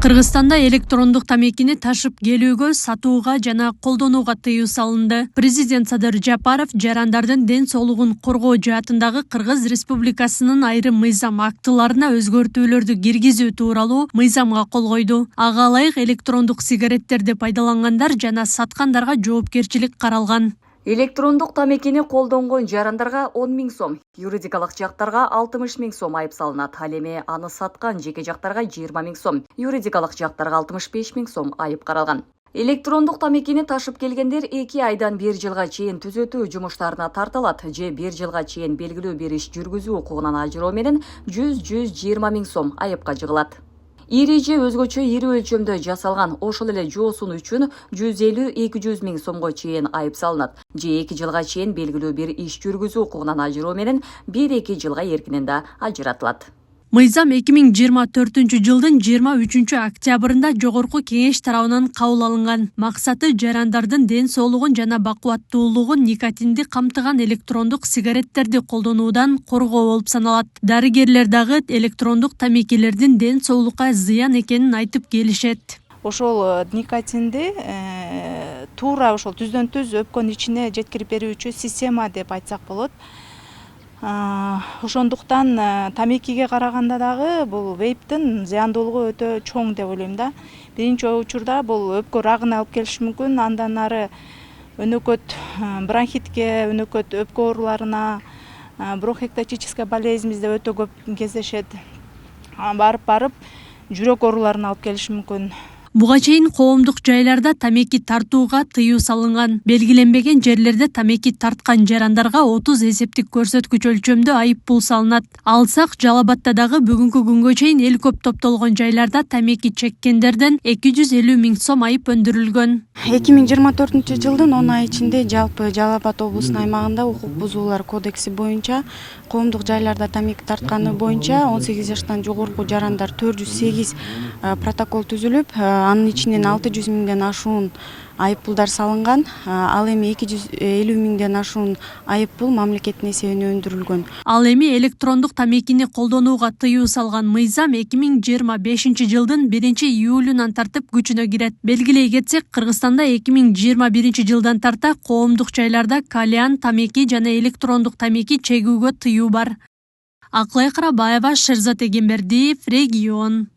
Кыргызстанда электрондук тамекини ташып келүүгө, сатууга жана колдонууга тыюу салынды. Президент Садыр Жапаров жарандардын ден соолугун коргоо жаатындагы Кыргыз Республикасынын айрым мыйзам актыларына өзгөртүүлөрдү киргизүү тууралуу мыйзамга кол койду. Ага ылайык электрондук сигареттерди пайдалангандар жана саткандарга жоопкерчилик каралган. Электрондук тамекини колдонгон жарандарга 10 000 сом, юридикалык жактарга 60 000 сом айып салынат. Ал эми аны саткан жеке жактарга 20 000 сом, юридикалык жактарга 65 000 сом айып каралган. Электрондук тамекини ташып келгендер 2 айдан 1 жылга чейин түзөтүү жумуштарына тартылат же 1 жылга чейин белгилүү бир иш жүргүзүү укугунан ажыроо менен 100-120 000 сом айыпка жыгылат. Ири же өзгөчө ири өлчөмдө жасалган ошол эле жоосун үчүн 150-200 000 сомго чейин айып салынат. Же 2 жылга чейин белгилүү бир иш жүргүзүү укугунан ажыроо менен 1-2 жылга эркинен да ажыратылат. Мыйзам 2024 жылдын 23 октябрында Жогорку Кеңеш тарабынан кабыл алынган. Максаты жарандардын ден соолугун жана бакубаттуулугун никотинди камтыган электрондук сигареттерди колдонуудан коргоо болуп саналат. Дарыгерлер дагы электрондук тамекилердин ден соолукка зыян экенин айтып келишет. Ошол никотинди туура ошол түздөн түз өпкөн ичине жеткирип берүүчү система деп айтсак болот. Ошондуктан тамекиге караганда дагы бул вейптин зыяндуулугу өтө чоң деп ойлойм да. Биринчи учурда бул өпкө рагын алып келиши мүмкүн, андан ары өнөкөт бронхитке, өнөкөт өпкө ооруларына, бронхоэктатическая болезнь бизде өтө көп кездешет. Барып жүрөк ооруларына алып келиши мүмкүн. Буга чейин коомдук жайларда тамеки тартууга тыюу салынган. Белгиленбеген жерлерде тамеки тарткан жарандарга 30 эсептик көрсөткүч өлчөмдө айып пул салынат. Алсак, Жалал-Абадта дагы бүгүнкү күнгө чейин эл көп топтолгон жайларда тамеки чеккендерден 250 000 сом айып өндүрүлгөн. 2024 жылдын 10 ай ичинде жалпы Жалал-Абад облусунун аймагында укук бузуулар кодекси боюнча коомдук жайларда тамеки тартканы боюнча 18 жаштан жогорку жарандар 408 протокол түзүлүп, анын ичинен 600 000ден ашуун айып пулдар салынган. Ал эми 250 000ден ашуун айып пул мамлекеттин эсебине өндүрүлгөн. Ал эми электрондук тамекини колдонууга тыюу салган мыйзам 2025 жылдын 1-июлунан тартып күчүнө кирет. Белгилей кетсек, Кыргызстанда 2021 жылдан тарта коомдук жайларда кальян, тамеки жана электрондук тамеки чегүүгө тыюу бар. Аклай Карабаева, Шерзат Эгембердиев, Регион.